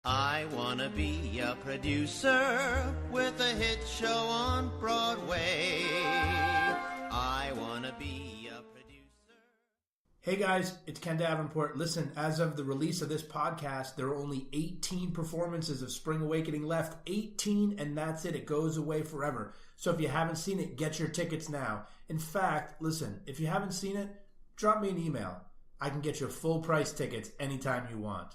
I wanna be a producer with a hit show on Broadway. I wanna be a producer. Hey guys, it's Ken Davenport. Listen, as of the release of this podcast, there are only 18 performances of Spring Awakening left. 18, and that's it. It goes away forever. So if you haven't seen it, get your tickets now. In fact, listen, if you haven't seen it, drop me an email. I can get you full price tickets anytime you want.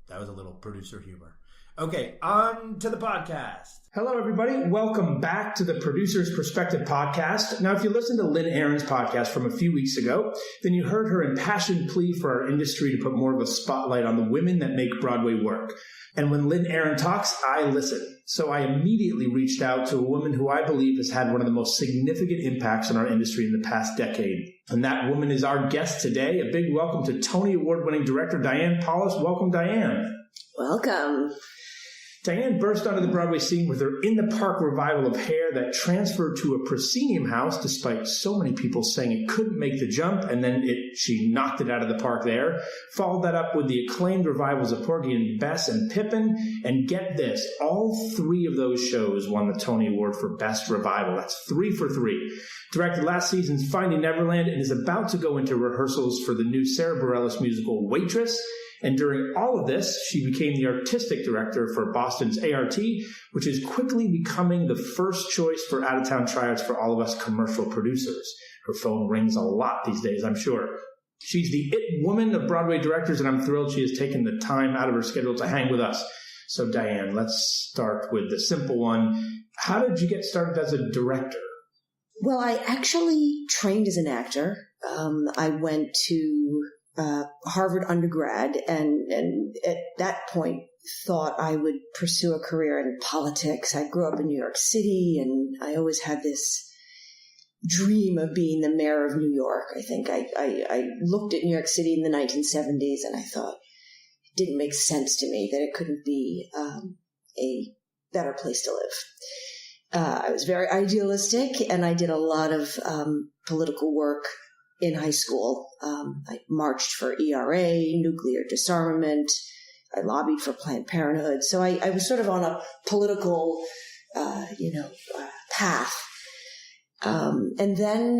That was a little producer humor. Okay, on to the podcast. Hello, everybody. Welcome back to the Producer's Perspective podcast. Now, if you listened to Lynn Aaron's podcast from a few weeks ago, then you heard her impassioned plea for our industry to put more of a spotlight on the women that make Broadway work. And when Lynn Aaron talks, I listen. So I immediately reached out to a woman who I believe has had one of the most significant impacts on our industry in the past decade. And that woman is our guest today. A big welcome to Tony Award-winning director Diane Paulus. Welcome, Diane. Welcome. Diane burst onto the Broadway scene with her In the Park revival of Hair that transferred to a proscenium house despite so many people saying it couldn't make the jump, and then she knocked it out of the park there. Followed that up with the acclaimed revivals of Porgy and Bess and Pippin, and get this, all three of those shows won the Tony Award for Best Revival. That's 3 for 3. Directed last season's Finding Neverland and is about to go into rehearsals for the new Sarah Bareilles musical Waitress. And during all of this, she became the artistic director for Boston's ART, which is quickly becoming the first choice for out-of-town tryouts for all of us commercial producers. Her phone rings a lot these days, I'm sure. She's the it woman of Broadway directors, and I'm thrilled she has taken the time out of her schedule to hang with us. So, Diane, let's start with the simple one. How did you get started as a director? Well, I actually trained as an actor. I went to Harvard undergrad, and at that point thought I would pursue a career in politics. I grew up in New York City, and I always had this dream of being the mayor of New York. I think I looked at New York City in the 1970s, and I thought it didn't make sense to me that it couldn't be a better place to live. I was very idealistic, and I did a lot of political work in high school. I marched for ERA, nuclear disarmament. I lobbied for Planned Parenthood. So I was sort of on a political, path. And then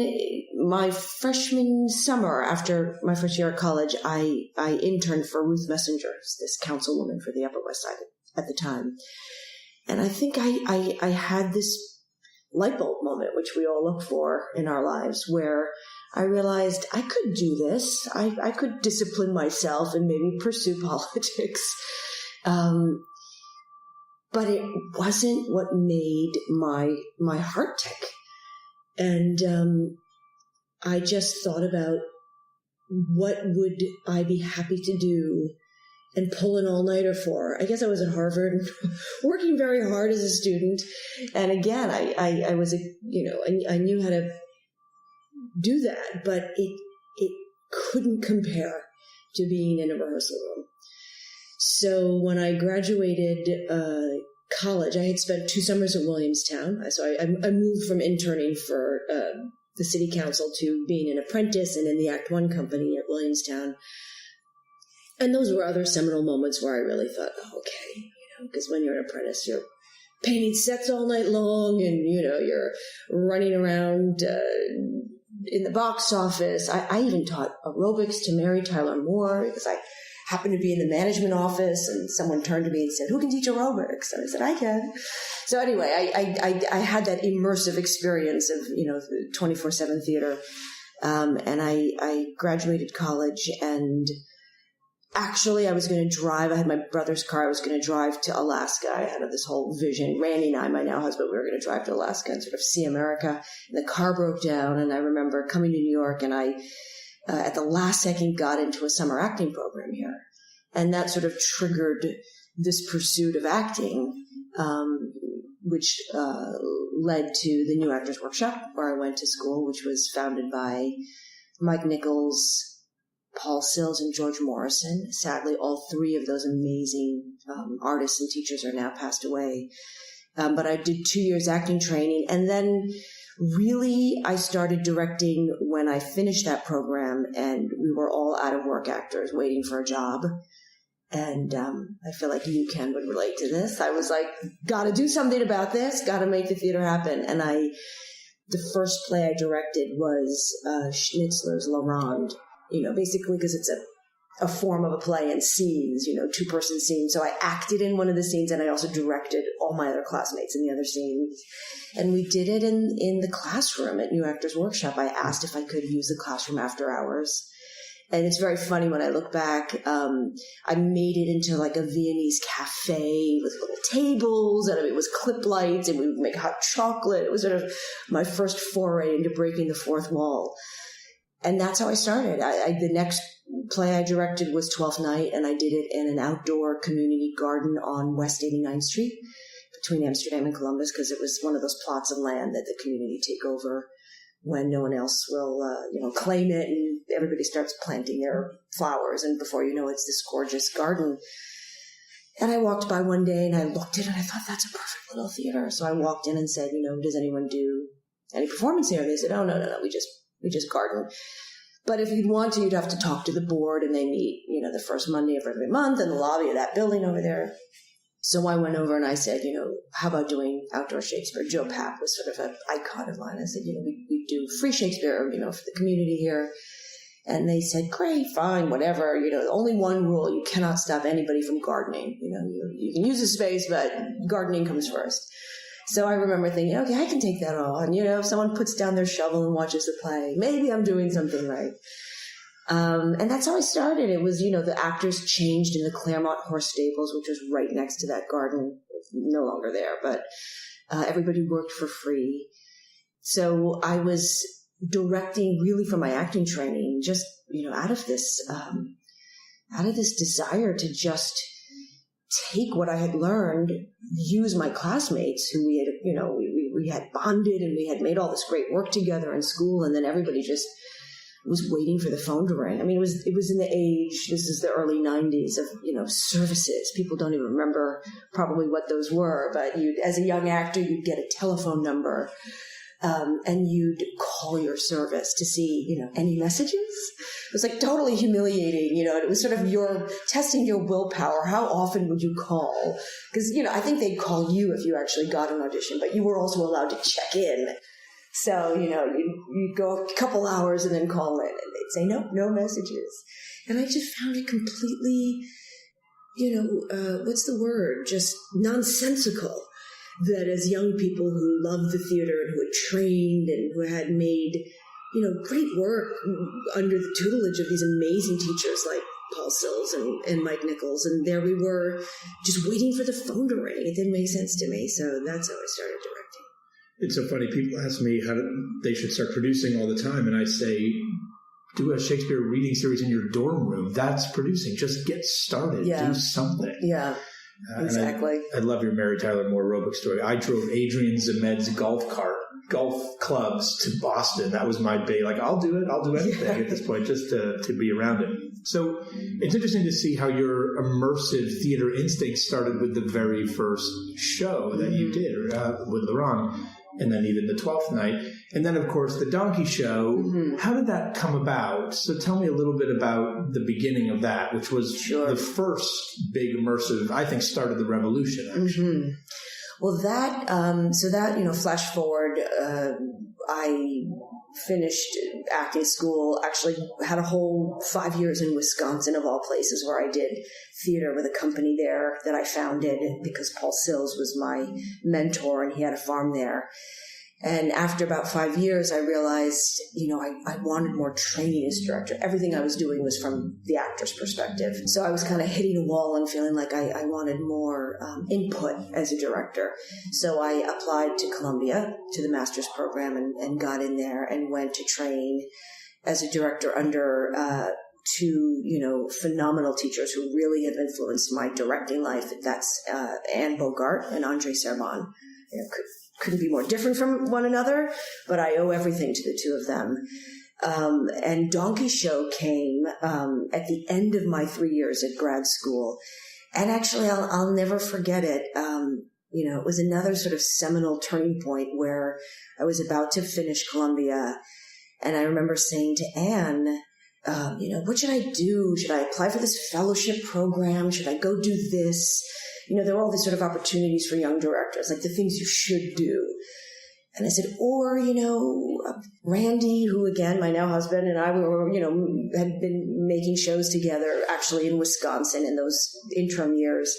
my freshman summer, after my first year at college, I interned for Ruth Messenger, this councilwoman for the Upper West Side at the time. And I think I had this light bulb moment, which we all look for in our lives, where I realized I could do this. I could discipline myself and maybe pursue politics. But it wasn't what made my heart tick. And I just thought about what would I be happy to do and pull an all-nighter for. I guess I was at Harvard working very hard as a student. And again, I was, I knew how to do that, but it couldn't compare to being in a rehearsal room. So when I graduated college, I had spent 2 summers at Williamstown. So I moved from interning for the city council to being an apprentice and in the Act One company at Williamstown. And those were other seminal moments where I really thought, oh, okay, because when you're an apprentice, you're painting sets all night long, and you're running around in the box office. I even taught aerobics to Mary Tyler Moore because I happened to be in the management office, and someone turned to me and said, "Who can teach aerobics?" And I said, "I can." So anyway, I had that immersive experience of 24/7 theater, and I graduated college, and actually I was going to drive. I had my brother's car. I was going to drive to Alaska. I had this whole vision. Randy and I, my now husband, we were going to drive to Alaska and sort of see America. And the car broke down, and I remember coming to New York, and I at the last second got into a summer acting program here. And that sort of triggered this pursuit of acting, which led to the New Actors Workshop, where I went to school, which was founded by Mike Nichols, Paul Sills, and George Morrison. Sadly, all 3 of those amazing artists and teachers are now passed away. But I did 2 years acting training, and then really I started directing when I finished that program, and we were all out of work actors waiting for a job. And I feel like you, Ken, would relate to this. I was like, got to do something about this, got to make the theater happen. And the first play I directed was Schnitzler's La Ronde, basically because it's a form of a play in scenes, two-person scenes. So I acted in one of the scenes, and I also directed all my other classmates in the other scenes. And we did it in the classroom at New Actors Workshop. I asked if I could use the classroom after hours. And it's very funny when I look back. I made it into like a Viennese cafe with little tables, and it was clip lights, and we would make hot chocolate. It was sort of my first foray into breaking the fourth wall. And that's how I started. The next play I directed was Twelfth Night, and I did it in an outdoor community garden on West 89th Street between Amsterdam and Columbus, because it was one of those plots of land that the community take over when no one else will, claim it, and everybody starts planting their flowers, and before you know it, it's this gorgeous garden. And I walked by one day, and I looked at it, and I thought, that's a perfect little theater. So I walked in and said, does anyone do any performance here? And they said, oh, no, we just garden. But if you'd want to, you'd have to talk to the board, and they meet, the first Monday of every month in the lobby of that building over there. So I went over and I said, how about doing outdoor Shakespeare? Joe Papp was sort of an icon of mine. I said, we do free Shakespeare, for the community here. And they said, great, fine, whatever. Only one rule, you cannot stop anybody from gardening. You can use the space, but gardening comes first. So I remember thinking, okay, I can take that on. If someone puts down their shovel and watches the play, maybe I'm doing something right. And that's how I started. It was, the actors changed in the Claremont Horse Stables, which was right next to that garden. It's no longer there, but everybody worked for free. So I was directing really from my acting training, just, out of this desire to just take what I had learned, use my classmates who we had, we had bonded, and we had made all this great work together in school. And then everybody just was waiting for the phone to ring. I mean, it was in the age, this is the early 90s of, services. People don't even remember probably what those were, but as a young actor, you'd get a telephone number, and you'd call your service to see, any messages. It was like totally humiliating, and it was sort of testing your willpower. How often would you call? Because, I think they'd call you if you actually got an audition, but you were also allowed to check in. So, you'd go a couple hours and then call in, and they'd say, no messages. And I just found it completely, what's the word? Just nonsensical that as young people who loved the theater and who had trained and who had made, great work under the tutelage of these amazing teachers like Paul Sills and Mike Nichols. And there we were just waiting for the phone to ring. It didn't make sense to me. So that's how I started directing. It's so funny. People ask me how they should start producing all the time, and I say, do a Shakespeare reading series in your dorm room. That's producing. Just get started. Yeah. Do something. Yeah, exactly. I love your Mary Tyler Moore aerobic story. I drove Adrian Zemed's golf clubs to Boston. That was my bait. Like, I'll do it. I'll do anything at this point just to be around it. So it's interesting to see how your immersive theater instinct started with the very first show that you did with La Ronde. And then even the 12th Night. And then, of course, the Donkey Show. Mm-hmm. How did that come about? So tell me a little bit about the beginning of that, which was the first big immersive, I think, started the revolution, actually. Mm-hmm. Well, flash forward, I finished acting school, actually had a whole 5 years in Wisconsin, of all places, where I did theater with a company there that I founded because Paul Sills was my mentor and he had a farm there. And after about 5 years, I realized, I wanted more training as a director. Everything I was doing was from the actor's perspective. So I was kind of hitting a wall and feeling like I wanted more input as a director. So I applied to Columbia, to the master's program, and got in there and went to train as a director under two, phenomenal teachers who really have influenced my directing life. That's Anne Bogart and Andre Serban. Couldn't be more different from one another, but I owe everything to the two of them. And Donkey Show came at the end of my 3 years at grad school. And actually, I'll never forget it. It was another sort of seminal turning point where I was about to finish Columbia. And I remember saying to Anne, what should I do? Should I apply for this fellowship program? Should I go do this? There were all these sort of opportunities for young directors, like the things you should do. And I said, or, Randy, who again, my now husband and I were, had been making shows together actually in Wisconsin in those interim years.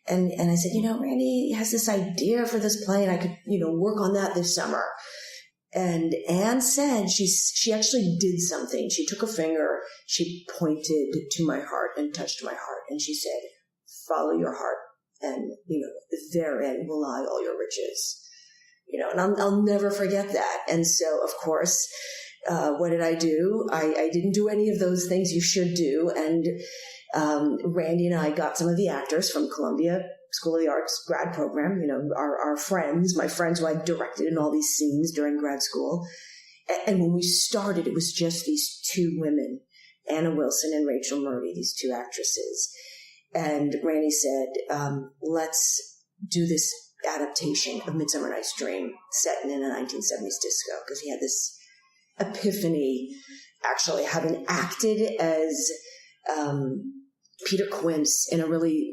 And I said, Randy has this idea for this play and I could, work on that this summer. And Anne said she actually did something. She took a finger, she pointed to my heart and touched my heart. And she said, follow your heart and, therein will lie all your riches. And I'll never forget that. And so, of course, what did I do? I didn't do any of those things you should do. And Randy and I got some of the actors from Columbia School of the Arts grad program, our friends, my friends who I directed in all these scenes during grad school. And when we started, it was just these two women, Anna Wilson and Rachel Murray, these two actresses. And Randy said, let's do this adaptation of Midsummer Night's Dream set in a 1970s disco, because he had this epiphany, actually having acted as Peter Quince in a really,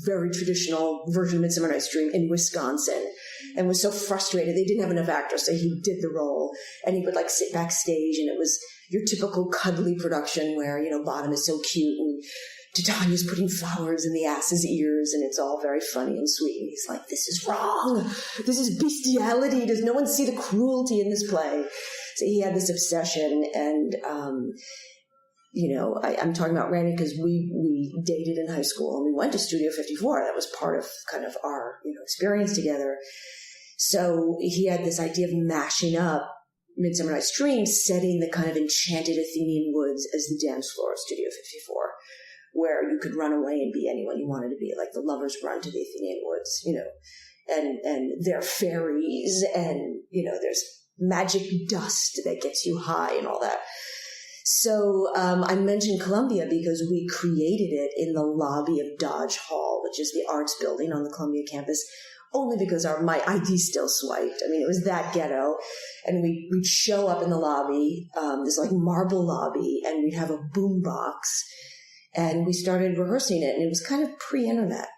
very traditional version of Midsummer Night's Dream in Wisconsin, and was so frustrated. They didn't have enough actors, so he did the role, and he would sit backstage, and it was your typical cuddly production where, Bottom is so cute, and Titania's putting flowers in the ass's ears, and it's all very funny and sweet. And he's like, this is wrong. This is bestiality. Does no one see the cruelty in this play? So he had this obsession. And, I'm talking about Randy because we dated in high school and we went to Studio 54. That was part of kind of our, experience together. So he had this idea of mashing up Midsummer Night's Dream, setting the kind of enchanted Athenian woods as the dance floor of Studio 54. Where you could run away and be anyone you wanted to be, like the lovers run to the Athenian woods, and there are fairies and, there's magic dust that gets you high and all that. So I mentioned Columbia because we created it in the lobby of Dodge Hall, which is the arts building on the Columbia campus, only because my ID still swiped. I mean, it was that ghetto. And we'd show up in the lobby, this marble lobby, and we'd have a boombox. And we started rehearsing it, and it was kind of pre-internet.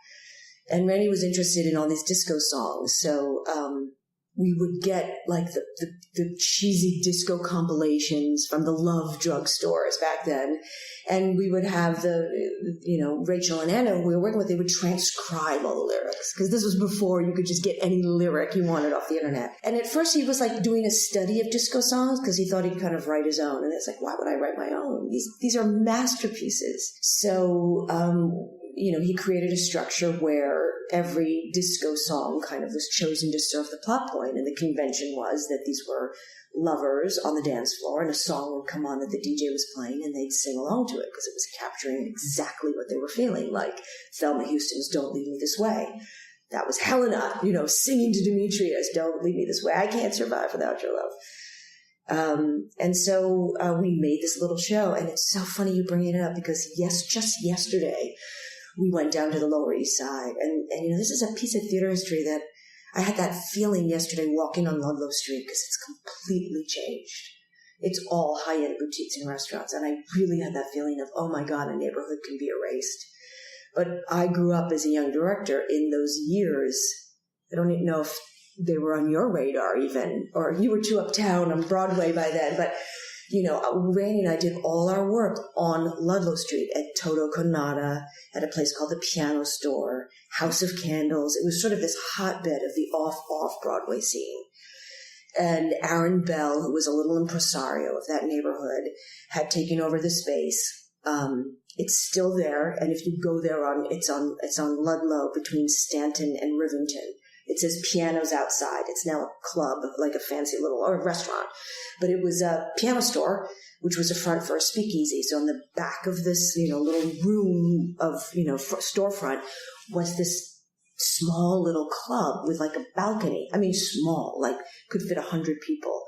And Randy was interested in all these disco songs, so we would get the cheesy disco compilations from the Love drug stores back then, and we would have Rachel and Anna, who we were working with, they would transcribe all the lyrics, because this was before you could just get any lyric you wanted off the internet. And at first he was doing a study of disco songs because he thought he'd kind of write his own, and it's why would I write my own? These are masterpieces. So he created a structure where every disco song kind of was chosen to serve the plot point, and the convention was that these were lovers on the dance floor, and a song would come on that the DJ was playing, and they'd sing along to it because it was capturing exactly what they were feeling, like Thelma Houston's "Don't Leave Me This Way." That was Helena, singing to Demetrius, "Don't leave me this way. I can't survive without your love." And so we made this little show, and it's so funny you bring it up because just yesterday we went down to the Lower East Side, and this is a piece of theater history that I had that feeling yesterday walking on Ludlow Street because it's completely changed. It's all high-end boutiques and restaurants, and I really had that feeling of, oh my God, a neighborhood can be erased. But I grew up as a young director in those years. I don't even know if they were on your radar even, or you were too uptown on Broadway by then, but Randy and I did all our work on Ludlow Street at Toto Conata, at a place called the Piano Store, House of Candles. It was sort of this hotbed of the off-Broadway scene. And Aaron Bell, who was a little impresario of that neighborhood, had taken over the space. It's still there, and if you go there it's on Ludlow between Stanton and Rivington. It says Pianos Outside. It's now a club, like a fancy little, or a restaurant. But it was a piano store, which was a front for a speakeasy. So on the back of this, little room of, storefront was this small little club with a balcony. I mean, small, could fit 100 people.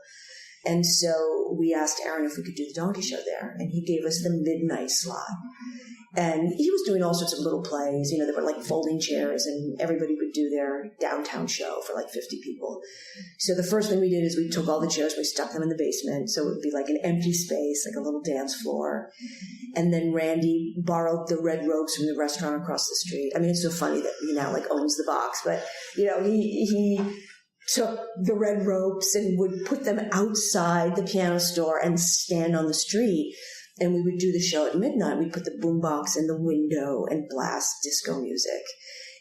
And so we asked Aaron if we could do the donkey show there, and he gave us the midnight slot. And he was doing all sorts of little plays, there were like folding chairs, and everybody would do their downtown show for like 50 people. So the first thing we did is we took all the chairs, we stuck them in the basement, so it would be like an empty space, like a little dance floor. And then Randy borrowed the red ropes from the restaurant across the street. I mean, it's so funny that he now like owns the box, but he took the red ropes and would put them outside the piano store and stand on the street. And we would do the show at midnight. We'd put the boombox in the window and blast disco music.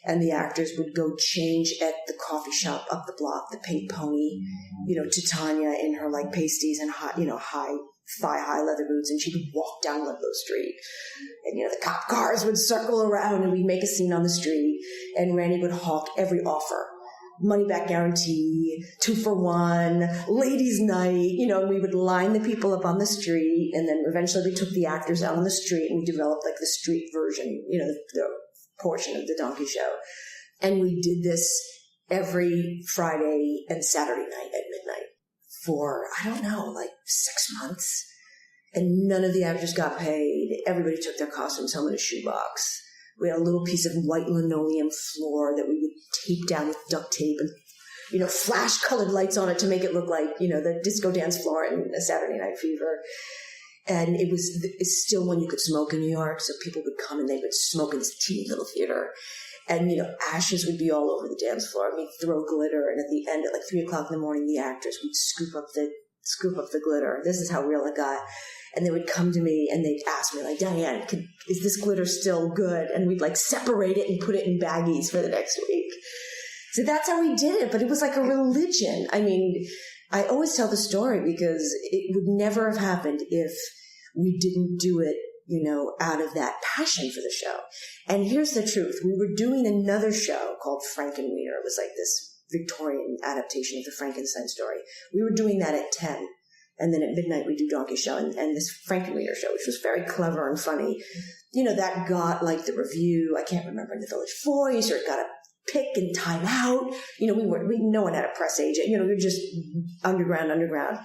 And the actors would go change at the coffee shop up the block, the Pink Pony, Titania in her like pasties and high, thigh-high leather boots. And she would walk down Ludlow Street. And, the cop cars would circle around and we'd make a scene on the street. And Randy would hawk every offer. Money back guarantee, 2 for 1, ladies' night, and we would line the people up on the street, and then eventually we took the actors out on the street and we developed like the street version, the portion of the donkey show. And we did this every Friday and Saturday night at midnight for, I don't know, like 6 months. And none of the actors got paid. Everybody took their costumes home in a shoebox. We had a little piece of white linoleum floor that we would tape down with duct tape and, flash colored lights on it to make it look like, the disco dance floor in a Saturday Night Fever. And it's still when you could smoke in New York. So people would come and they would smoke in this teeny little theater. And, ashes would be all over the dance floor. We'd throw glitter. And at the end, at like 3 o'clock in the morning, the actors would scoop up the glitter. This is how real it got. And they would come to me and they'd ask me, like, Diane, is this glitter still good? And we'd like separate it and put it in baggies for the next week. So that's how we did it. But it was like a religion. I mean, I always tell the story because it would never have happened if we didn't do it, out of that passion for the show. And here's the truth. We were doing another show called Frankenweenie. It was like this Victorian adaptation of the Frankenstein story. We were doing that at 10. And then at midnight, we do Donkey Show and this Frankenweenie show, which was very clever and funny. That got like the review, I can't remember, in the Village Voice, or it got a pick and time out. No one had a press agent. We were just underground.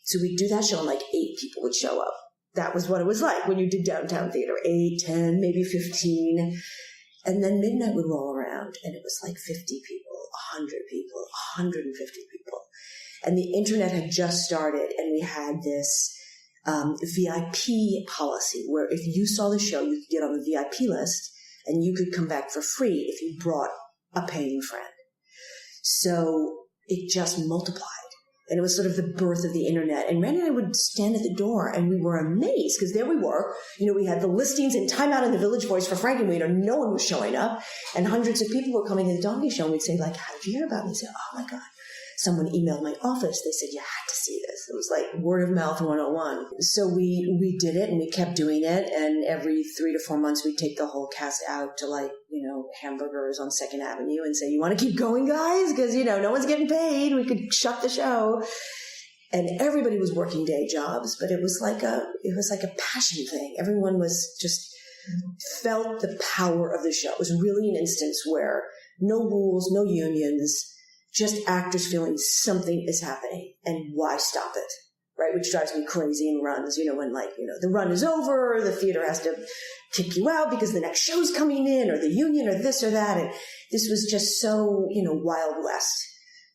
So we'd do that show and like 8 people would show up. That was what it was like when you did downtown theater. 8, 10, maybe 15. And then midnight would roll around and it was like 50 people, 100 people, 150 people. And the internet had just started, and we had this VIP policy where if you saw the show, you could get on the VIP list, and you could come back for free if you brought a paying friend. So it just multiplied. And it was sort of the birth of the internet. And Randy and I would stand at the door, and we were amazed, because there we were. We had the listings in timeout in the Village Voice for Frankenweenie. No one was showing up, and hundreds of people were coming to the Donkey Show, and we'd say, like, how did you hear about me? They'd say, oh, my God. Someone emailed my office. They said, you had to see this. It was like word of mouth 101. So we did it and we kept doing it. And every 3 to 4 months, we'd take the whole cast out to like, hamburgers on 2nd Avenue and say, you want to keep going, guys? Because, no one's getting paid. We could shut the show. And everybody was working day jobs, but it was like a passion thing. Everyone was just felt the power of the show. It was really an instance where no rules, no unions, just actors feeling something is happening and why stop it, right? Which drives me crazy in runs, when the run is over, the theater has to kick you out because the next show's coming in, or the union, or this or that. And this was just so, Wild West,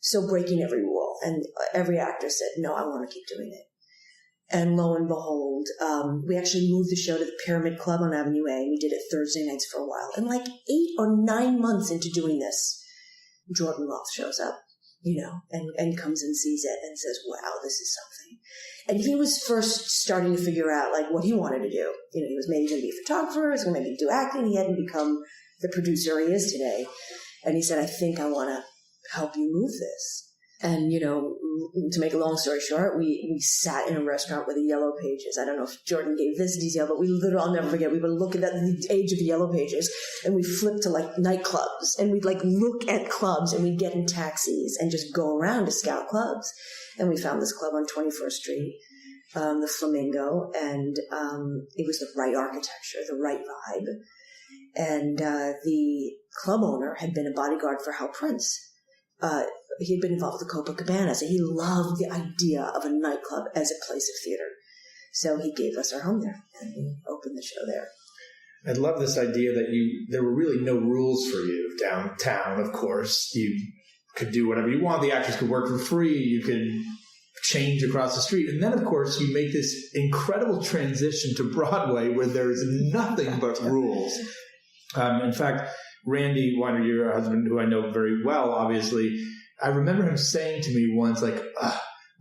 so breaking every rule. And every actor said, no, I want to keep doing it. And lo and behold, we actually moved the show to the Pyramid Club on Avenue A. We did it Thursday nights for a while. And like 8 or 9 months into doing this, Jordan Roth shows up, and comes and sees it and says, wow, this is something. And he was first starting to figure out like what he wanted to do. He was maybe going to be a photographer, he was going to maybe do acting. He hadn't become the producer he is today. And he said, I think I want to help you move this. And, to make a long story short, we sat in a restaurant with the Yellow Pages. I don't know if Jordan gave this detail, but I'll never forget, we would look at the age of the Yellow Pages, and we flipped to like nightclubs, and we'd like look at clubs, and we'd get in taxis and just go around to scout clubs. And we found this club on 21st Street, the Flamingo, and it was the right architecture, the right vibe. And the club owner had been a bodyguard for Hal Prince. he had been involved with the Copacabana, so he loved the idea of a nightclub as a place of theater. So he gave us our home there, and we opened the show there. I love this idea that there were really no rules for you downtown, of course. You could do whatever you want. The actors could work for free. You could change across the street. And then, of course, you make this incredible transition to Broadway where there's nothing but rules. In fact, Randy Weiner, your husband, who I know very well, obviously, I remember him saying to me once, like,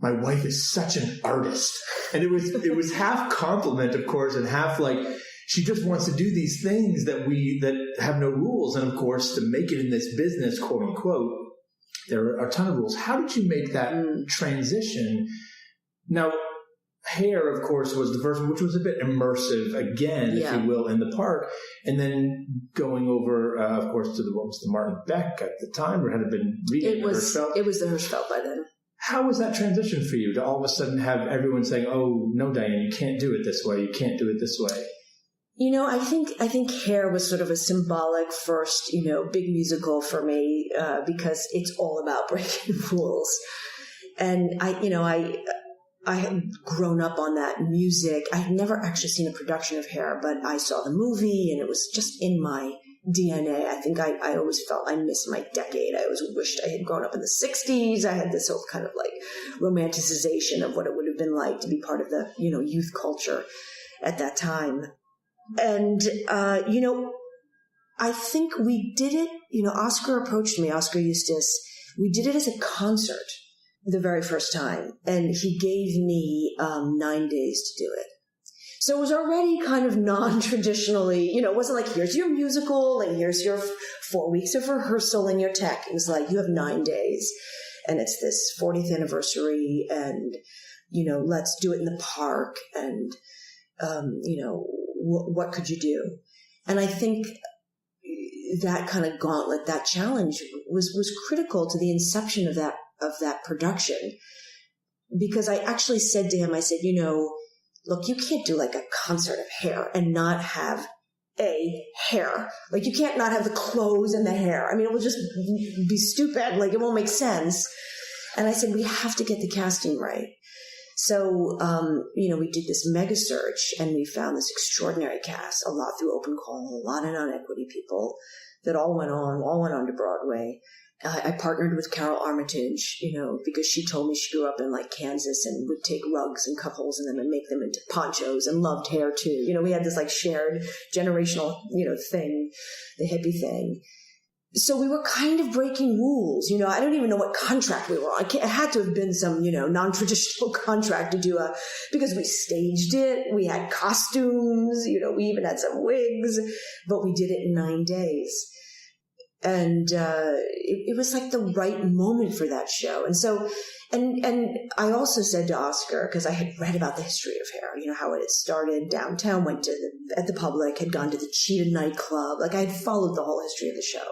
my wife is such an artist. And it was half compliment, of course, and half like, she just wants to do these things that have no rules. And of course, to make it in this business, quote unquote, there are a ton of rules. How did you make that transition? Now, Hair, of course, was the first one, which was a bit immersive again, if you will, in the park. And then going over, of course, to what was the Martin Beck at the time, or had it been reading Hirschfeld? It was the Hirschfeld by then. How was that transition for you to all of a sudden have everyone saying, oh, no, Diane, you can't do it this way. You can't do it this way. I think Hair was sort of a symbolic first, big musical for me, because it's all about breaking rules. And I had grown up on that music. I had never actually seen a production of Hair, but I saw the movie and it was just in my DNA. I think I always felt I missed my decade. I always wished I had grown up in the 60s. I had this whole kind of like romanticization of what it would have been like to be part of the, youth culture at that time. And, I think we did it, Oscar approached me, Oscar Eustace. We did it as a concert the very first time. And he gave me 9 days to do it. So it was already kind of non-traditionally, it wasn't like, here's your musical and here's your 4 weeks of rehearsal and your tech. It was like, you have 9 days and it's this 40th anniversary and, let's do it in the park and, what could you do? And I think that kind of gauntlet, that challenge was critical to the inception of that production. Because I actually said to him, I said, look, you can't do like a concert of Hair and not have hair. Like you can't not have the clothes and the hair. I mean, it will just be stupid. Like it won't make sense. And I said, we have to get the casting right. So, we did this mega search and we found this extraordinary cast, a lot through open call, a lot of non-equity people that all went on to Broadway. I partnered with Carol Armitage, because she told me she grew up in like Kansas and would take rugs and cut holes in them and make them into ponchos and loved hair too. We had this like shared generational, thing, the hippie thing. So we were kind of breaking rules. I don't even know what contract we were on. It had to have been some, non-traditional contract to do because we staged it. We had costumes, we even had some wigs, but we did it in 9 days. And, it was like the right moment for that show. And so, and I also said to Oscar, because I had read about the history of Hair, how it had started downtown, went to at the Public, had gone to the Cheetah nightclub. Like I had followed the whole history of the show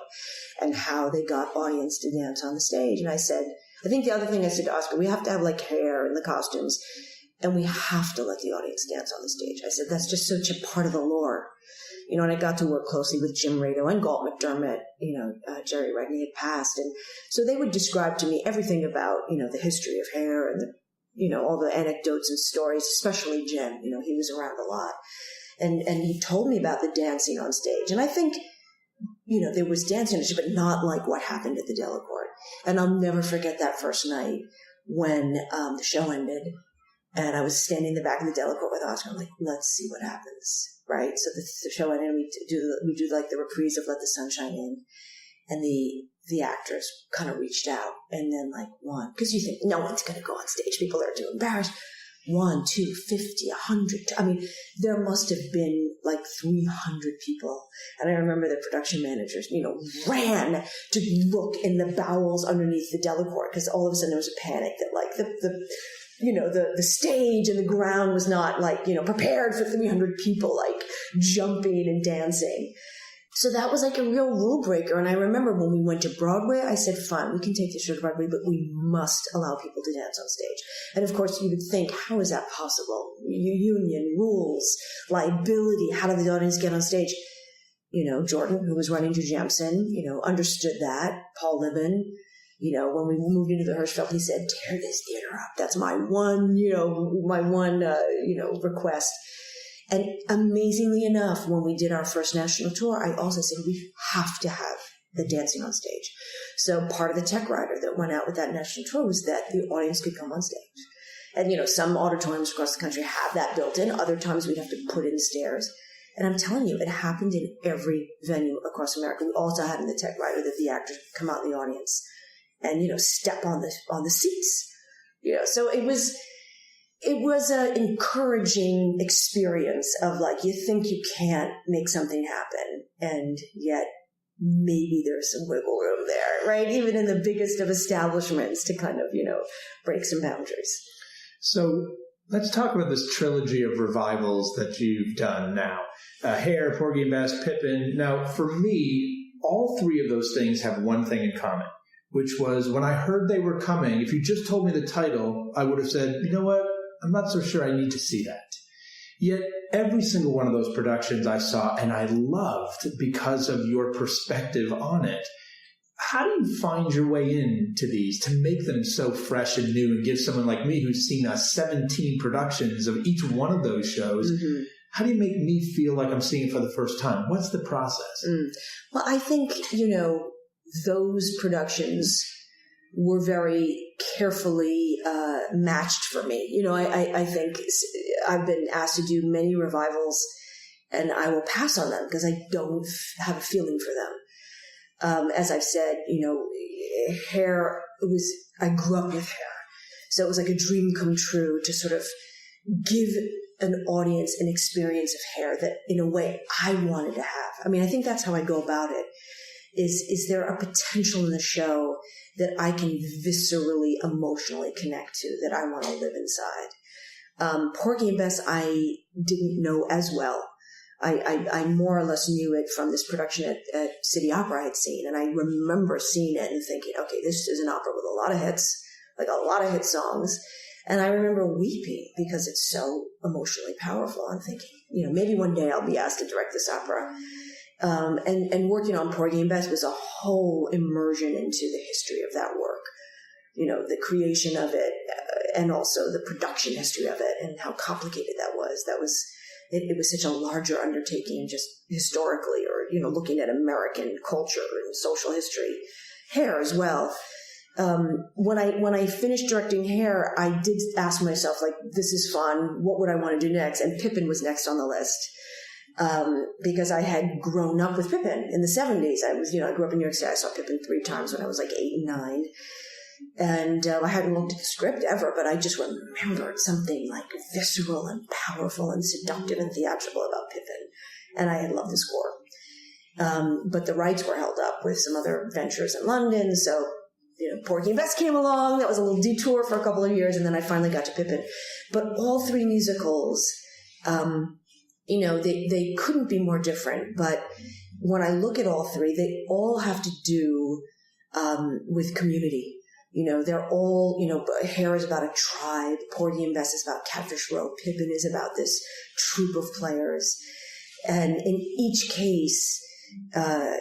and how they got audience to dance on the stage. And I said, I think the other thing I said to Oscar, we have to have like hair and the costumes and we have to let the audience dance on the stage. I said, that's just such a part of the lore. And I got to work closely with Jim Rado and Galt McDermott. Jerry Regney had passed. And so they would describe to me everything about, the history of Hair and all the anecdotes and stories, especially Jim. He was around a lot. And he told me about the dancing on stage. And I think, there was dancing, but not like what happened at the Delacorte. And I'll never forget that first night when the show ended. And I was standing in the back of the Delacorte with Oscar. I'm like, let's see what happens. Right. So the show ended and we do like the reprise of Let the Sun Shine In. And the actors kind of reached out and then like one, because you think no one's going to go on stage. People are too embarrassed. 1, 2, 50, 100. I mean, there must have been like 300 people. And I remember the production managers, ran to look in the bowels underneath the Delacorte because all of a sudden there was a panic that like the stage and the ground was not like, prepared for 300 people like jumping and dancing. So that was like a real rule breaker. And I remember when we went to Broadway, I said, fine, we can take this show to Broadway, but we must allow people to dance on stage. And of course, you would think, how is that possible? Union, rules, liability, how did the audience get on stage? Jordan, who was running Drew Jampson, understood that. Paul Libben, When we moved into the Hirschfeld, he said, tear this theater up. That's my one, request. And amazingly enough, when we did our first national tour, I also said, we have to have the dancing on stage. So part of the tech rider that went out with that national tour was that the audience could come on stage. And, some auditoriums across the country have that built in. Other times we'd have to put in stairs. And I'm telling you, it happened in every venue across America. We also had in the tech rider that the actors could come out in the audience and, step on the seats. So it was an encouraging experience of like, you think you can't make something happen, and yet maybe there's some wiggle room there, right? Even in the biggest of establishments to kind of, break some boundaries. So let's talk about this trilogy of revivals that you've done now. Hair, Porgy and Bess, Pippin. Now, for me, all three of those things have one thing in common, which was when I heard they were coming, if you just told me the title, I would have said, you know what? I'm not so sure I need to see that. Yet every single one of those productions I saw and I loved because of your perspective on it. How do you find your way into these to make them so fresh and new and give someone like me who's seen 17 productions of each one of those shows, how do you make me feel like I'm seeing it for the first time? What's the process? Well, I think, those productions were very carefully matched for me. I think I've been asked to do many revivals and I will pass on them because I don't have a feeling for them. As I've said, Hair, I grew up with Hair. So it was like a dream come true to sort of give an audience an experience of Hair that in a way I wanted to have. I mean, I think that's how I go about it. Is there a potential in the show that I can viscerally, emotionally connect to, that I want to live inside? Porgy and Bess, I didn't know as well. I more or less knew it from this production at City Opera I had seen. And I remember seeing it and thinking, okay, this is an opera with a lot of hits, like a lot of hit songs. And I remember weeping because it's so emotionally powerful. I'm thinking, maybe one day I'll be asked to direct this opera. And working on Porgy and Bess was a whole immersion into the history of that work. The creation of it and also the production history of it and how complicated that was. It was such a larger undertaking just historically or, looking at American culture and social history. Hair as well. When I finished directing Hair, I did ask myself, like, this is fun. What would I want to do next? And Pippin was next on the list. Because I had grown up with Pippin in the 70s. I grew up in New York City. I saw Pippin 3 times when I was like 8 and 9. And I hadn't looked at the script ever, but I just remembered something like visceral and powerful and seductive and theatrical about Pippin. And I had loved the score. But the rights were held up with some other ventures in London. So, Porgy and Bess came along. That was a little detour for a couple of years. And then I finally got to Pippin. But all 3 musicals, they couldn't be more different. But when I look at all 3, they all have to do with community. They're all, Hair is about a tribe. Porgy and Bess is about Catfish Row. Pippin is about this troupe of players. And in each case,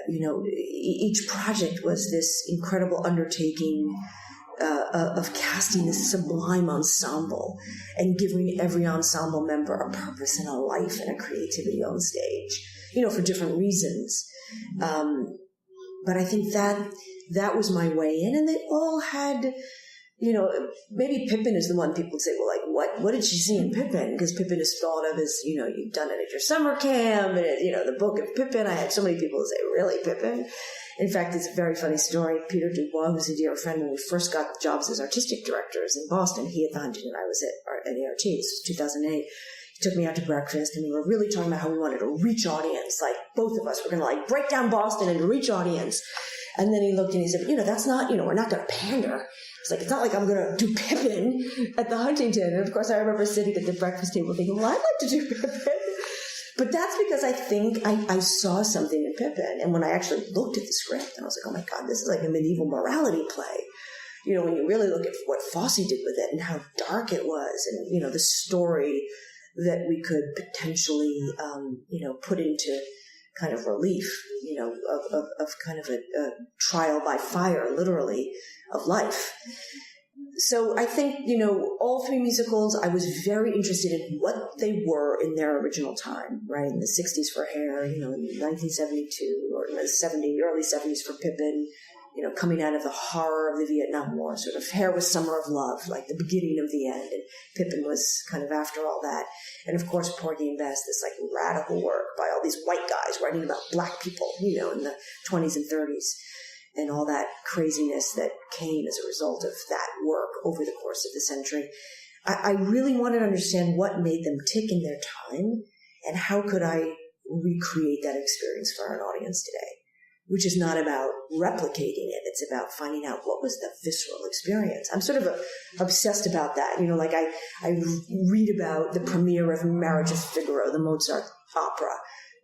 each project was this incredible undertaking of casting this sublime ensemble and giving every ensemble member a purpose and a life and a creativity on stage, for different reasons. But I think that was my way in, and they all had, maybe Pippin is the one people would say, well, like, what did she see in Pippin? Because Pippin is thought of as, you've done it at your summer camp, and, the book of Pippin. I had so many people say, really, Pippin? In fact, it's a very funny story. Peter Dubois, who's a dear friend, when we first got jobs as artistic directors in Boston, he at the Huntington, I was at ART, this was 2008. He took me out to breakfast, and we were really talking about how we wanted to reach audience. Like, both of us were going to, break down Boston and reach audience. And then he looked and he said, that's not, we're not going to pander. It's like, it's not like I'm going to do Pippin at the Huntington. And of course, I remember sitting at the breakfast table thinking, well, I'd like to do Pippin. But that's because I think I saw something in Pippin. And when I actually looked at the script, and I was like, oh my God, this is like a medieval morality play. When you really look at what Fosse did with it and how dark it was and, the story that we could potentially, put into kind of relief, of kind of a trial by fire, literally, of life. So I think, all three musicals, I was very interested in what they were in their original time, right? In the 60s for Hair, in 1972, or in the early 70s for Pippin, coming out of the horror of the Vietnam War. Sort of Hair was Summer of Love, like the beginning of the end, and Pippin was kind of after all that. And of course, Porgy and Bess, this like radical work by all these white guys writing about black people, in the 20s and 30s. And all that craziness that came as a result of that work over the course of the century. I really wanted to understand what made them tick in their time, and how could I recreate that experience for an audience today, which is not about replicating it. It's about finding out what was the visceral experience. I'm sort of obsessed about that. I read about the premiere of Marriage of Figaro, the Mozart opera,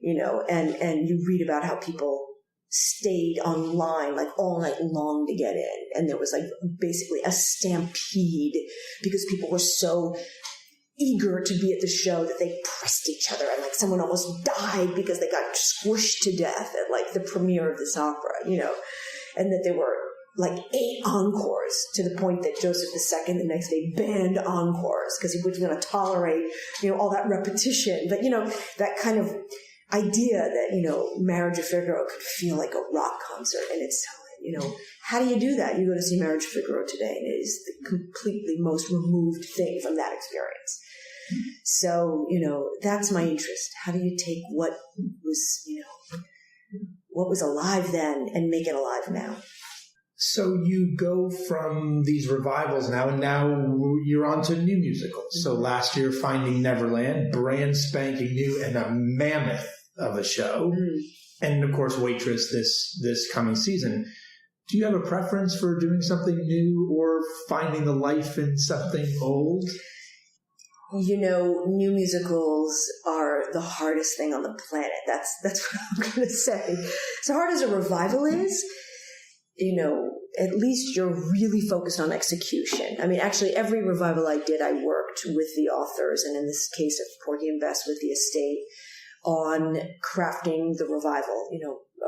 and you read about how people stayed online like all night long to get in. And there was like basically a stampede because people were so eager to be at the show that they pressed each other, and like someone almost died because they got squished to death at like the premiere of this opera, and that there were like 8 encores, to the point that Joseph II the next day banned encores because he wasn't going to tolerate, all that repetition. But, that kind of idea that, Marriage of Figaro could feel like a rock concert in its time, how do you do that? You go to see Marriage of Figaro today, and it is the completely most removed thing from that experience. So, that's my interest. How do you take what was alive then and make it alive now? So you go from these revivals now, and now you're on to new musicals. So last year, Finding Neverland, brand spanking new and a mammoth of a show. And of course, Waitress this coming season. Do you have a preference for doing something new or finding the life in something old? New musicals are the hardest thing on the planet. That's what I'm going to say. So hard as a revival is, at least you're really focused on execution. I mean, actually, every revival I did, I worked with the authors, and in this case of Porgy and Bess with the estate, on crafting the revival,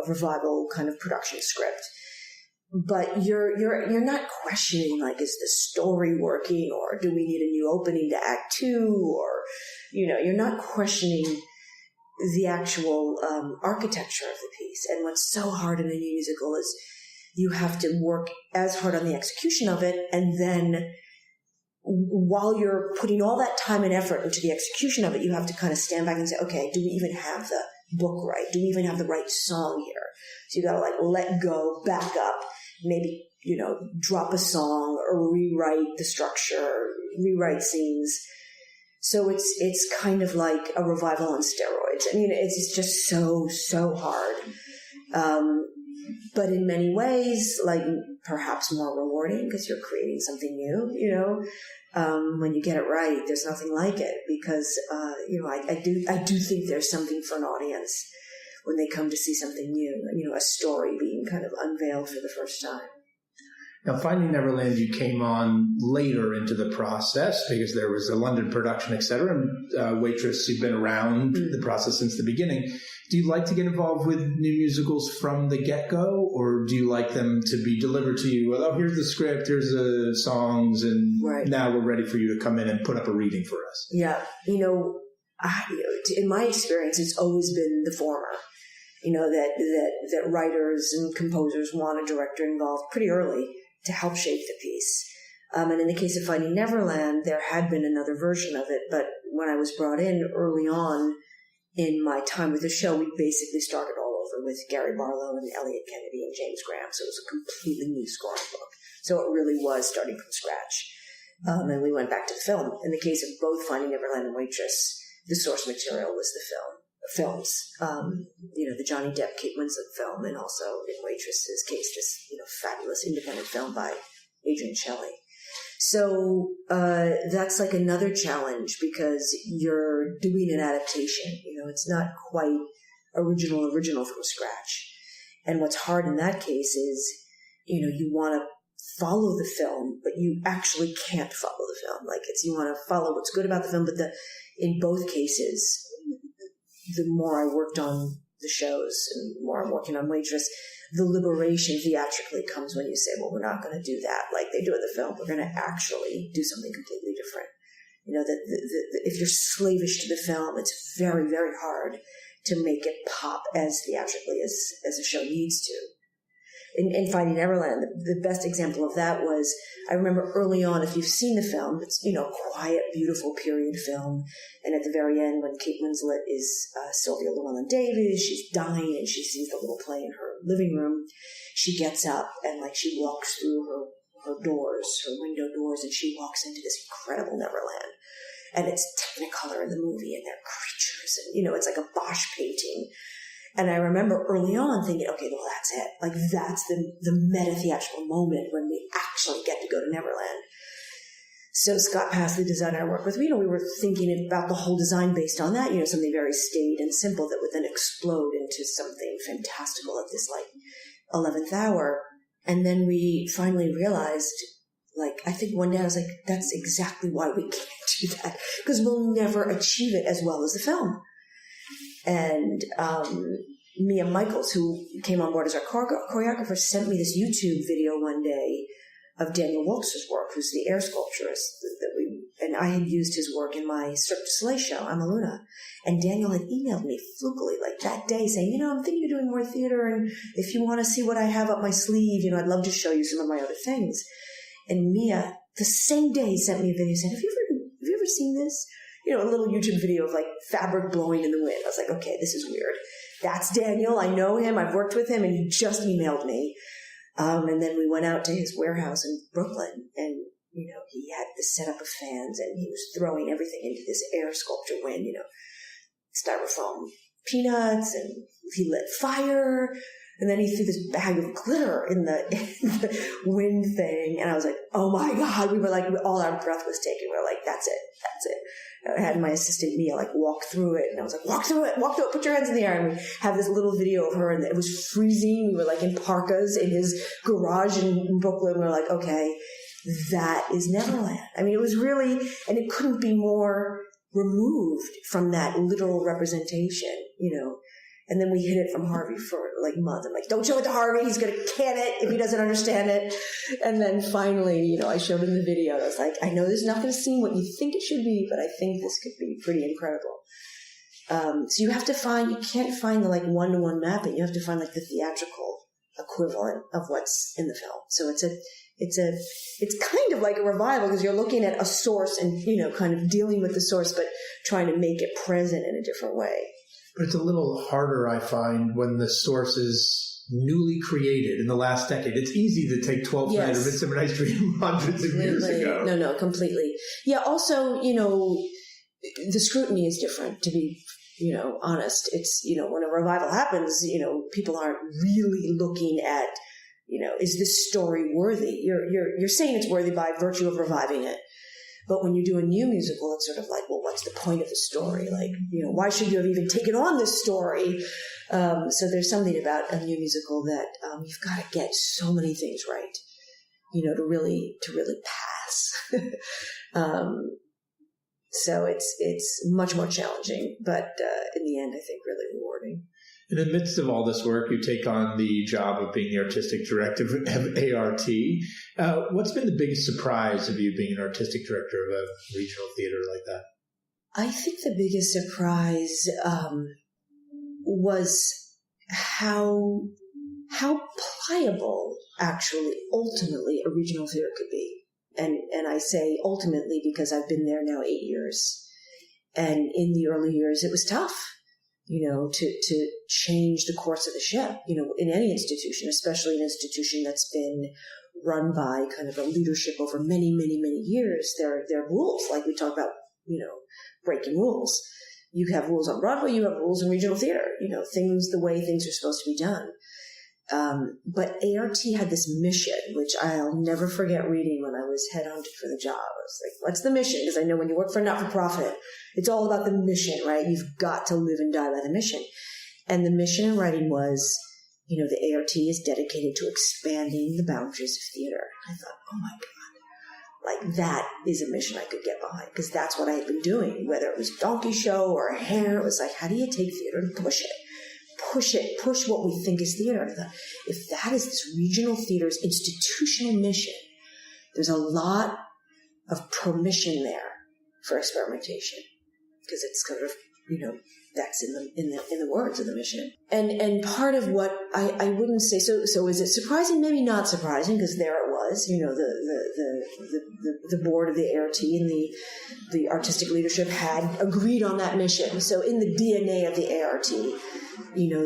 a revival kind of production script. But you're not questioning, like, is the story working, or do we need a new opening to Act 2, or, you're not questioning the actual architecture of the piece. And what's so hard in a new musical is you have to work as hard on the execution of it, and then while you're putting all that time and effort into the execution of it, you have to kind of stand back and say, okay, do we even have the book right? Do we even have the right song here? So you got to like let go, back up, maybe, drop a song or rewrite the structure, rewrite scenes. So it's kind of like a revival on steroids. I mean, it's just so hard. But in many ways, like perhaps more rewarding because you're creating something new, when you get it right, there's nothing like it because, I do think there's something for an audience when they come to see something new, a story being kind of unveiled for the first time. Now, Finding Neverland, you came on later into the process because there was a London production, et cetera, and Waitress, you've been around the process since the beginning. Do you like to get involved with new musicals from the get-go, or do you like them to be delivered to you? Well, oh, here's the script, here's the songs, and now we're ready for you to come in and put up a reading for us. Yeah. In my experience, it's always been the former. That writers and composers want a director involved pretty early to help shape the piece. And in the case of Finding Neverland, there had been another version of it, but when I was brought in early on in my time with the show, we basically started all over with Gary Barlow and Elliot Kennedy and James Graham, so it was a completely new scoring book. So it really was starting from scratch. And we went back to the film. In the case of both Finding Neverland and Waitress, the source material was the films. The Johnny Depp, Kate Winslet film, and also in Waitress's case, this, fabulous independent film by Adrian Shelley. So, that's like another challenge because you're doing an adaptation. It's not quite original from scratch. And what's hard in that case is, you want to follow the film, but you actually can't follow the film. Like you want to follow what's good about the film, but in both cases, the more I worked on the shows and more I'm working on Waitress, the liberation theatrically comes when you say, well, we're not going to do that like they do in the film. We're going to actually do something completely different. You know, that if you're slavish to the film, it's very, very hard to make it pop as theatrically as a show needs to. In Finding Neverland, the best example of that was, I remember early on, if you've seen the film, it's, you know, quiet, beautiful period film. And at the very end, when Kate Winslet is Sylvia Llewellyn-Davies, she's dying and she sees the little play in her living room. She gets up and like she walks through her doors, her window doors, and she walks into this incredible Neverland. And it's Technicolor in the movie, and they're creatures, and, you know, it's like a Bosch painting. And I remember early on thinking, okay, well, that's it. Like, that's the meta-theatrical moment when we actually get to go to Neverland. So Scott Pass, the designer I work with, you know, we were thinking about the whole design based on that, you know, something very staid and simple that would then explode into something fantastical at this, like, 11th hour. And then we finally realized, like, I think one day I was like, that's exactly why we can't do that, because we'll never achieve it as well as the film. And Mia Michaels, who came on board as our choreographer, sent me this YouTube video one day of Daniel Waltzer's work, who's the air sculpturist and I had used his work in my Cirque du Soleil show, I'm a Luna. And Daniel had emailed me flukily, like that day, saying, you know, I'm thinking of doing more theater, and if you want to see what I have up my sleeve, you know, I'd love to show you some of my other things. And Mia, the same day, sent me a video saying, have you ever seen this? You know, a little YouTube video of like fabric blowing in the wind. I was like, okay, this is weird. That's Daniel. I know him. I've worked with him, and he just emailed me. And then we went out to his warehouse in Brooklyn, and, you know, he had the setup of fans, and he was throwing everything into this air sculpture wind, you know, styrofoam peanuts, and he lit fire. And then he threw this bag of glitter in the wind thing. And I was like, oh my God. We were like, all our breath was taken. We were like, that's it. I had my assistant Mia like walk through it. And I was like, walk through it, put your hands in the air. And we have this little video of her, and it was freezing. We were like in parkas in his garage in Brooklyn. We were like, okay, that is Neverland. I mean, it was really, and it couldn't be more removed from that literal representation, you know. And then we hid it from Harvey for like months. I'm like, don't show it to Harvey. He's going to can it if he doesn't understand it. And then finally, you know, I showed him the video. I was like, I know this is not going to seem what you think it should be, but I think this could be pretty incredible. So you can't find the like one-to-one mapping. You have to find like the theatrical equivalent of what's in the film. So it's kind of like a revival, because you're looking at a source and, you know, kind of dealing with the source, but trying to make it present in a different way. But it's a little harder, I find, when the source is newly created in the last decade. It's easy to take 12th Night or Midsummer Night's Dream hundreds of years ago. No, completely. Yeah, also, you know, the scrutiny is different, to be, you know, honest. It's, you know, when a revival happens, you know, people aren't really looking at, you know, is this story worthy? You're saying it's worthy by virtue of reviving it. But when you do a new musical, it's sort of like, well, what's the point of the story? Like, you know, why should you have even taken on this story? So there's something about a new musical that you've got to get so many things right, you know, to really pass. So it's much more challenging, but in the end, I think really rewarding. In the midst of all this work, you take on the job of being the artistic director of ART. What's been the biggest surprise of you being an artistic director of a regional theater like that? I think the biggest surprise was how pliable, actually, ultimately, a regional theater could be. And I say ultimately because I've been there now 8 years. And in the early years, it was tough, you know, to change the course of the ship, you know, in any institution, especially an institution that's been run by kind of a leadership over many, many, many years. There are rules, like we talk about, you know, breaking rules. You have rules on Broadway, you have rules in regional theater, you know, things, the way things are supposed to be done. But ART had this mission, which I'll never forget reading when I was headhunted for the job. I was like, what's the mission? Because I know when you work for a not-for-profit, it's all about the mission, right? You've got to live and die by the mission. And the mission in writing was, you know, the ART is dedicated to expanding the boundaries of theater. I thought, oh my God, like that is a mission I could get behind, because that's what I had been doing, whether it was Donkey Show or Hair. It was like, how do you take theater and push it? push what we think is theater. If that is this regional theater's institutional mission, there's a lot of permission there for experimentation, because it's kind of, that's in the words of the mission. And part of what I wouldn't say, so is it surprising? Maybe not surprising, because there it was, the board of the ART and the artistic leadership had agreed on that mission. So in the DNA of the ART,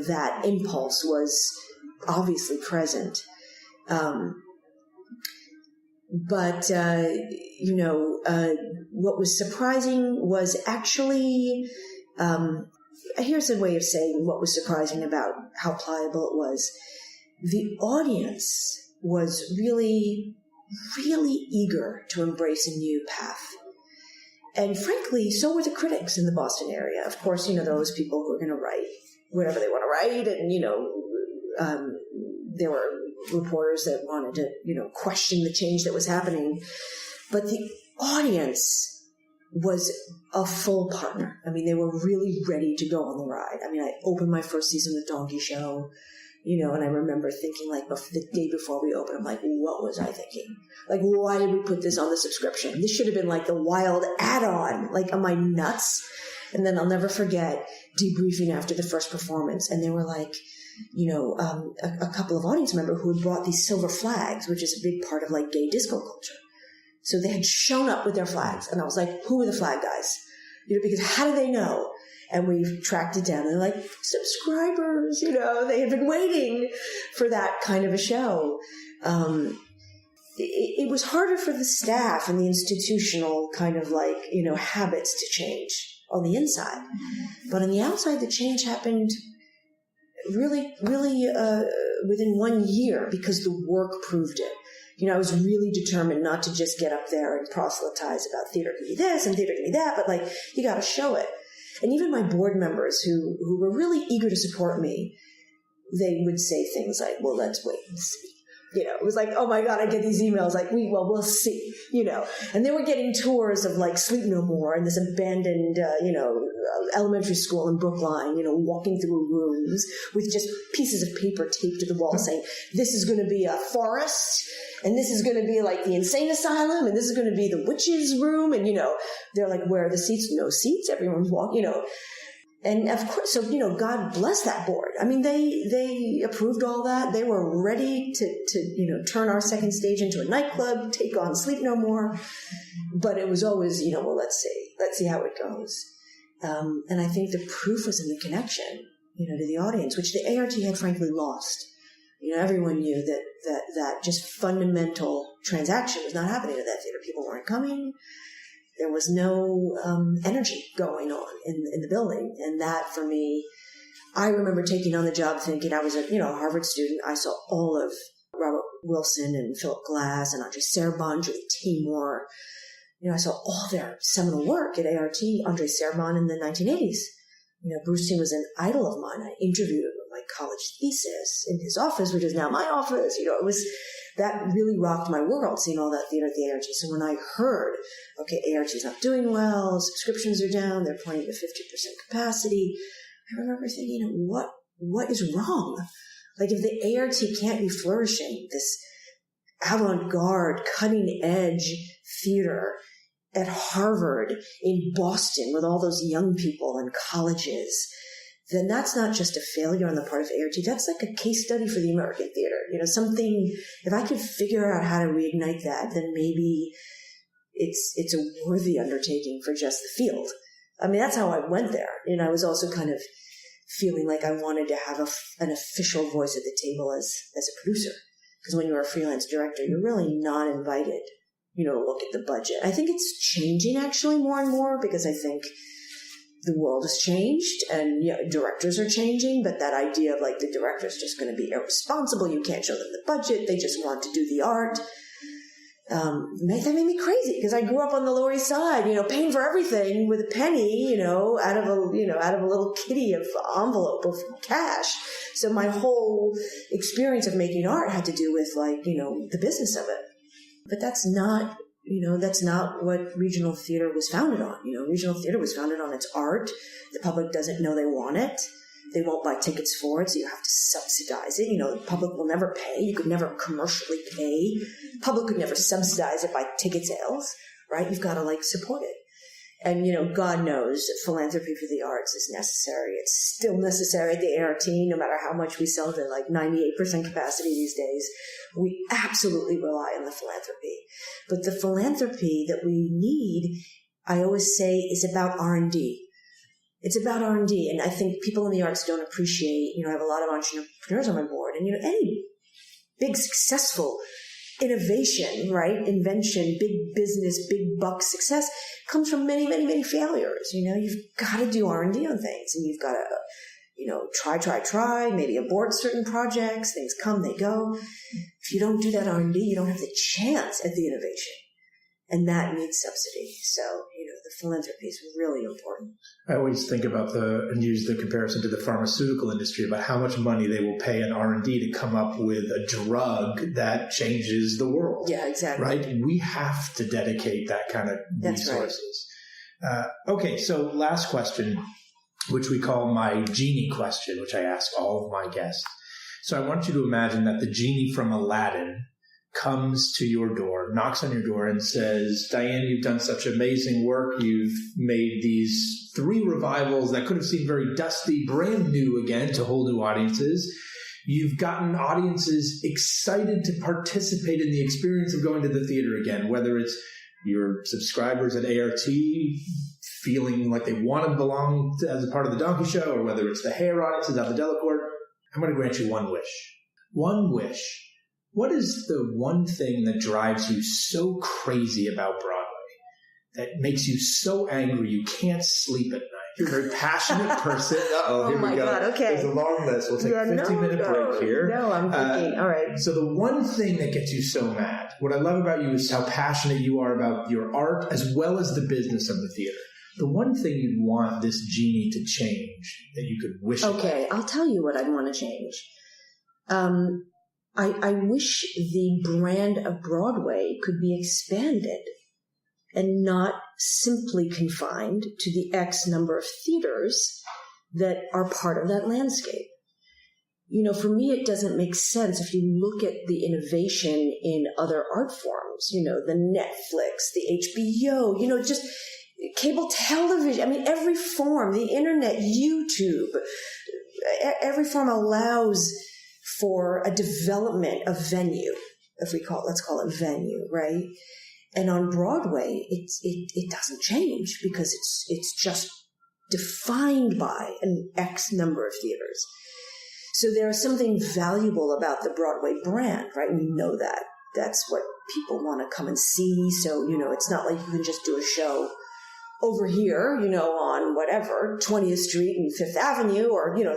that impulse was obviously present. But what was surprising was actually, here's a way of saying what was surprising about how pliable it was. The audience was really, really eager to embrace a new path. And frankly, so were the critics in the Boston area. Of course, those people who are going to write whatever they want to write. And, there were reporters that wanted to, question the change that was happening. But the audience was a full partner. I mean, they were really ready to go on the ride. I mean, I opened my first season with Donkey Show, and I remember thinking, like, the day before we opened, I'm like, what was I thinking? Like, why did we put this on the subscription? This should have been like the wild add-on. Like, am I nuts? And then I'll never forget debriefing after the first performance. And they were like, a couple of audience members who had brought these silver flags, which is a big part of like gay disco culture. So they had shown up with their flags. And I was like, who are the flag guys? Because how do they know? And we tracked it down and they're like, subscribers, they had been waiting for that kind of a show. It was harder for the staff and the institutional kind of like, habits to change on the inside. But on the outside, the change happened really, really within 1 year, because the work proved it. I was really determined not to just get up there and proselytize about theater can be this and theater can be that, but like, you got to show it. And even my board members who were really eager to support me, they would say things like, well, let's wait and see. It was like, oh my God, I get these emails like, we'll see, and they were getting tours of like Sleep No More and this abandoned, elementary school in Brookline, walking through rooms with just pieces of paper taped to the wall saying, this is going to be a forest, and this is going to be like the insane asylum, and this is going to be the witch's room. And, they're like, where are the seats? No seats. Everyone's walking, And of course, so, God bless that board. I mean, they approved all that. They were ready to turn our second stage into a nightclub, take on Sleep No More. But it was always, well, let's see how it goes. And I think the proof was in the connection, to the audience, which the ART had frankly lost. Everyone knew that just fundamental transaction was not happening at that theater. People weren't coming. There was no energy going on in the building. And that, for me, I remember taking on the job thinking, I was a Harvard student. I saw all of Robert Wilson and Philip Glass and Andre Serban, Julie Taymor. I saw all their seminal work at ART, Andre Serban in the 1980s. Bruce was an idol of mine. I interviewed him with my college thesis in his office, which is now my office. It was, that really rocked my world, seeing all that theater at the ART. So when I heard, okay, ART's not doing well, subscriptions are down, they're pointing to 50% capacity, I remember thinking, what is wrong? Like, if the ART can't be flourishing, this avant-garde, cutting-edge theater at Harvard, in Boston, with all those young people and colleges, then that's not just a failure on the part of ART. That's like a case study for the American theater. Something, if I could figure out how to reignite that, then maybe it's a worthy undertaking for just the field. I mean, that's how I went there. I was also kind of feeling like I wanted to have an official voice at the table as a producer. Because when you're a freelance director, you're really not invited, to look at the budget. I think it's changing actually more and more, because I think the world has changed and directors are changing, but that idea of like the director's just going to be irresponsible, you can't show them the budget, they just want to do the art. That made me crazy, because I grew up on the Lower East Side, paying for everything with a penny, out of a little kitty of envelope of cash. So my whole experience of making art had to do with like, the business of it. But that's not what regional theater was founded on. Regional theater was founded on its art. The public doesn't know they want it. They won't buy tickets for it, so you have to subsidize it. The public will never pay. You could never commercially pay. The public could never subsidize it by ticket sales, right? You've got to support it. And, God knows philanthropy for the arts is necessary. It's still necessary at the ART, no matter how much we sell to 98% capacity these days. We absolutely rely on the philanthropy. But the philanthropy that we need, I always say, is about R&D. It's about R&D. And I think people in the arts don't appreciate, I have a lot of entrepreneurs on my board. And, any big successful innovation, right? Invention, big business, big buck success comes from many, many, many failures. You've got to do R&D on things, and you've got to, try, maybe abort certain projects. Things come, they go. If you don't do that R&D, you don't have the chance at the innovation. And that needs subsidy. So, the philanthropy is really important. I always think about and use the comparison to the pharmaceutical industry about how much money they will pay in R&D to come up with a drug that changes the world. Yeah, exactly. Right? We have to dedicate that kind of resources. Right. Okay, so last question, which we call my genie question, which I ask all of my guests. So I want you to imagine that the genie from Aladdin comes to your door, knocks on your door and says, Diane, you've done such amazing work. You've made these 3 revivals that could have seemed very dusty, brand new again to whole new audiences. You've gotten audiences excited to participate in the experience of going to the theater again, whether it's your subscribers at ART feeling like they want to belong as a part of the Donkey Show, or whether it's the hair audiences at the Delacorte. I'm going to grant you one wish. One wish. What is the one thing that drives you so crazy about Broadway, that makes you so angry you can't sleep at night? You're a very passionate person. Uh-oh, here we go. God, okay. There's a long list. We'll take a 15-minute break here. No, I'm thinking, all right. So the one thing that gets you so mad, what I love about you is how passionate you are about your art as well as the business of the theater. The one thing you'd want this genie to change that you could wish Okay, I'll tell you what I'd want to change. I wish the brand of Broadway could be expanded and not simply confined to the X number of theaters that are part of that landscape. For me, it doesn't make sense if you look at the innovation in other art forms, the Netflix, the HBO, just cable television. Every form, the internet, YouTube, every form allows for a development of venue, let's call it venue, right? And on Broadway, it doesn't change because it's just defined by an X number of theaters. So there is something valuable about the Broadway brand, right? We know that. That's what people want to come and see. So, it's not like you can just do a show over here, on whatever, 20th Street and 5th Avenue, or, in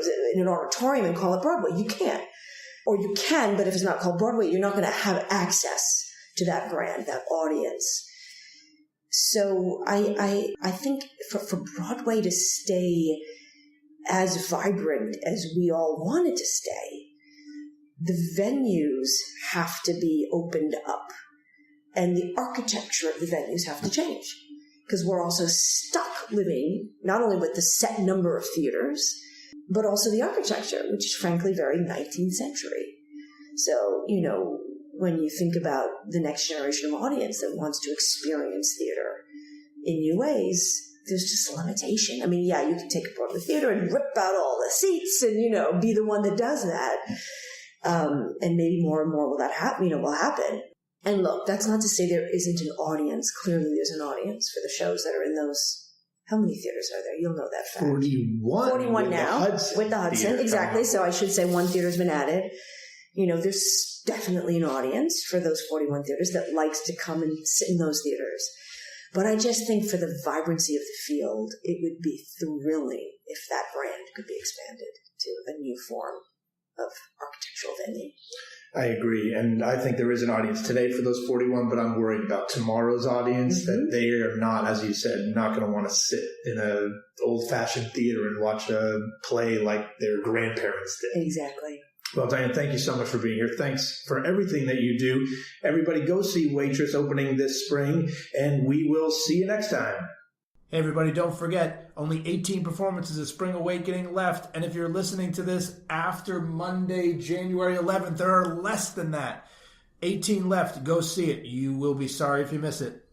an auditorium and call it Broadway. You can't. Or you can, but if it's not called Broadway, you're not going to have access to that brand, that audience. So I think for Broadway to stay as vibrant as we all want it to stay, the venues have to be opened up. And the architecture of the venues have to change. Because we're also stuck living not only with the set number of theaters, but also the architecture, which is frankly very 19th century. So, when you think about the next generation of audience that wants to experience theater in new ways, there's just a limitation. You can take a Broadway theater and rip out all the seats and, be the one that does that. And maybe more and more will happen. And look, that's not to say there isn't an audience. Clearly there's an audience for the shows that are in those. How many theaters are there? You'll know that fact. 41 now. With the Hudson, exactly. So I should say one theater's been added. There's definitely an audience for those 41 theaters that likes to come and sit in those theaters. But I just think for the vibrancy of the field, it would be thrilling if that brand could be expanded to a new form of architectural venue. I agree. And I think there is an audience today for those 41, but I'm worried about tomorrow's audience, that they are not, as you said, not going to want to sit in an old-fashioned theater and watch a play like their grandparents did. Exactly. Well, Diane, thank you so much for being here. Thanks for everything that you do. Everybody go see Waitress opening this spring, and we will see you next time. Hey everybody, don't forget, only 18 performances of Spring Awakening left, and if you're listening to this after Monday, January 11th, there are less than that. 18 left. Go see it. You will be sorry if you miss it.